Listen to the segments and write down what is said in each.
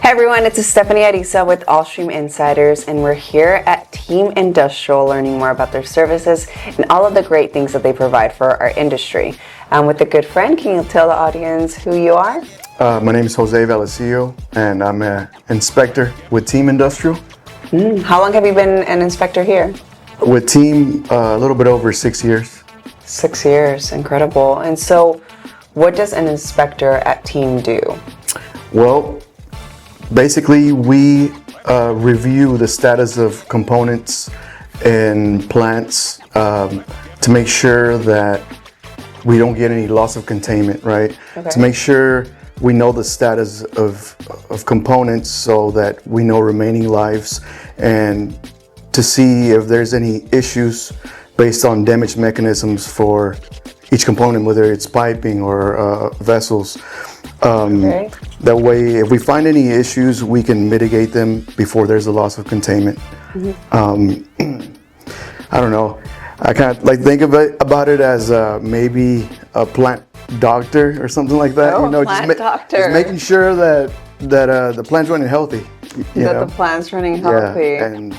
Hi everyone, it's Estefany Ariza with Allstream Insiders, and we're here at Team Industrial learning more about their services and all of the great things that they provide for our industry. With a good friend, can you tell the audience who you are? My name is Jose Vallecillo, and I'm an inspector with Team Industrial. How long have you been an inspector here? With Team, a little bit over 6 years. 6 years, incredible. And so, what does an inspector at Team do? Well, basically we review the status of components in plants to make sure that we don't get any loss of containment, right? Okay. To make sure we know the status of components so that we know remaining lives, and to see if there's any issues based on damage mechanisms for each component, whether it's piping or vessels. Okay. That way, if we find any issues, we can mitigate them before there's a loss of containment. I don't know. I kind of like think about it as maybe a plant doctor or something like that. Oh, plant doctor. Just making sure that the plant's running healthy. That the plant's running healthy. Yeah, and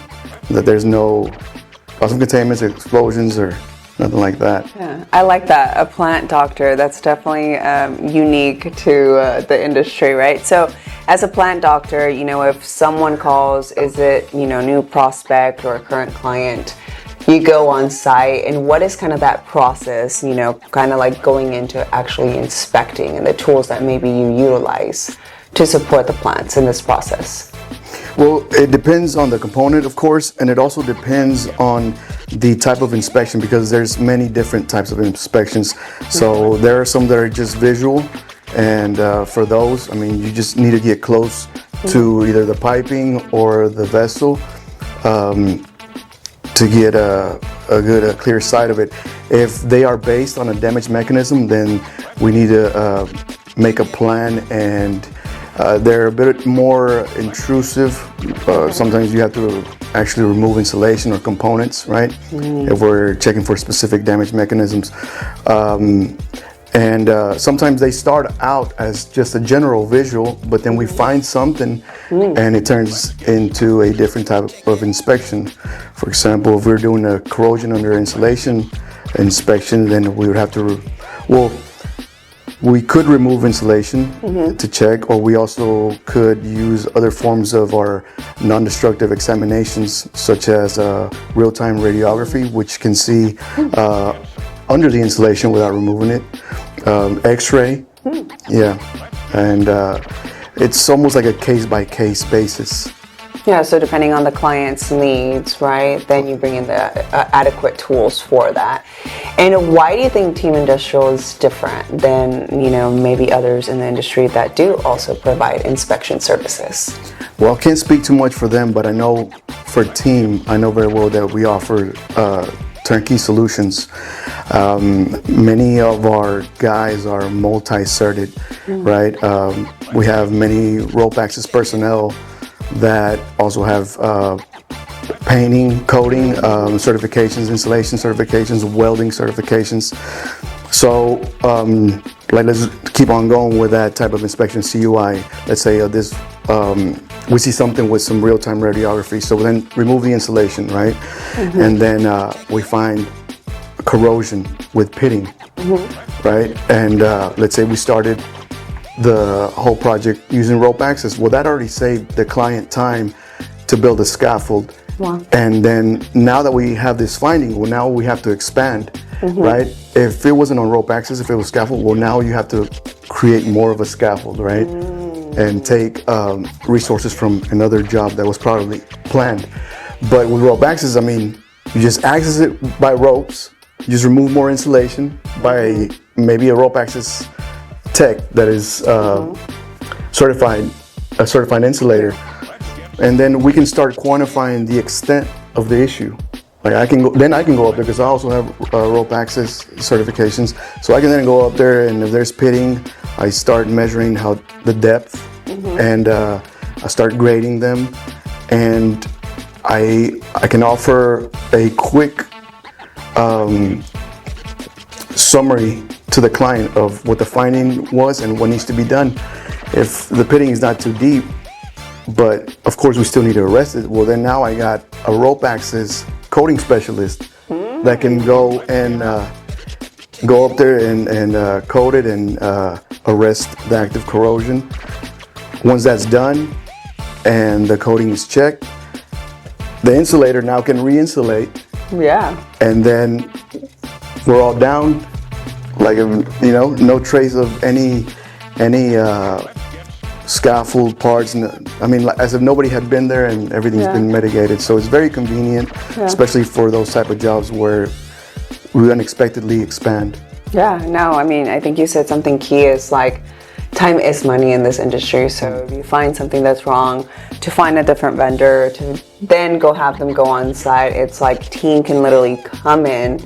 that there's no loss of containments, explosions, or nothing like that. Yeah, I like that. A plant doctor. That's definitely unique to the industry, right? So, as a plant doctor, if someone calls, is it new prospect or a current client? You go on site, and what is kind of that process? Kind of like going into actually inspecting and the tools that maybe you utilize to support the plants in this process. Well, it depends on the component, of course, and it also depends on the type of inspection, because there's many different types of inspections. So there are some that are just visual, and for those, you just need to get close to either the piping or the vessel to get a good, clear sight of it. If they are based on a damage mechanism, then we need to make a plan, and they're a bit more intrusive. Sometimes you have to actually remove insulation or components, right? If we're checking for specific damage mechanisms. And sometimes they start out as just a general visual, but then we find something and it turns into a different type of inspection. For example, if we're doing a corrosion under insulation inspection, then we would have to, we could remove insulation to check, or we also could use other forms of our non-destructive examinations, such as real-time radiography, which can see under the insulation without removing it, X-ray, and it's almost like a case-by-case basis. Yeah, so depending on the client's needs, right, then you bring in the adequate tools for that. And why do you think Team Industrial is different than, maybe others in the industry that do also provide inspection services? Well, I can't speak too much for them, but I know for Team, I know very well that we offer turnkey solutions. Many of our guys are multi-certed, right? We have many rope access personnel that also have painting, coating certifications, installation certifications, welding certifications. So let's keep on going with that type of inspection, CUI. Let's say we see something with some real-time radiography, so then remove the insulation, right? And then we find corrosion with pitting, right? And let's say we started the whole project using rope access. Well, that already saved the client time to build a scaffold. Wow. And then now that we have this finding, well, now we have to expand, right? If it wasn't on rope access, if it was scaffold, well, now you have to create more of a scaffold, right? And take resources from another job that was probably planned. But with rope access, you just access it by ropes, you just remove more insulation by maybe a rope access tech that is a certified insulator, and then we can start quantifying the extent of the issue. Like I can go up there, because I also have rope access certifications, so I can then go up there, and if there's pitting, I start measuring the depth, and I start grading them, and I can offer a quick summary to the client of what the finding was and what needs to be done. If the pitting is not too deep, but of course we still need to arrest it. Well, then now I got a rope access coating specialist that can go and go up there and coat it and arrest the active corrosion. Once that's done and the coating is checked, the insulator now can re-insulate. Yeah. And then we're all down, like, you know, no trace of any scaffold parts. I mean, as if nobody had been there, and everything's been mitigated. So it's very convenient, especially for those type of jobs where we unexpectedly expand. Yeah, no, I mean, I think you said something key is like, time is money in this industry. So if you find something that's wrong, to find a different vendor, to then go have them go on site, it's like team can literally come in,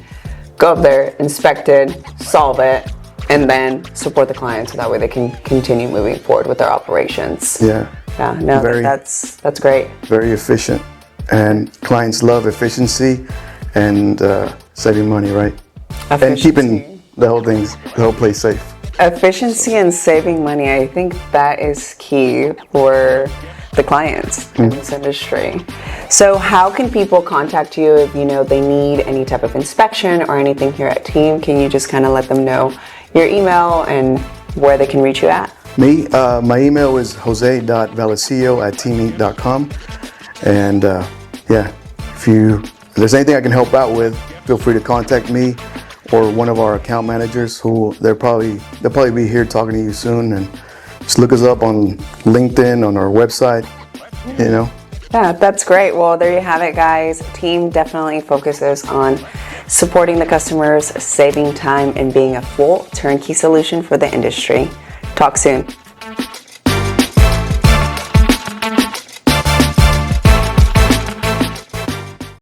go up there, inspect it, solve it, and then support the client so that way they can continue moving forward with their operations. Yeah. Yeah, no, that's great. Very efficient. And clients love efficiency and saving money, right? Efficiency. And keeping the whole place safe. Efficiency and saving money, I think that is key for the clients in this industry. So how can people contact you if they need any type of inspection or anything here at Team? Can you just kind of let them know your email and where they can reach you at? Me, my email is jose.vallecillo@teaminc.com. And if there's anything I can help out with, feel free to contact me or one of our account managers, who they'll probably be here talking to you soon. And just look us up on LinkedIn, on our website, Yeah, that's great. Well, there you have it, guys. Team definitely focuses on supporting the customers, saving time, and being a full turnkey solution for the industry. Talk soon.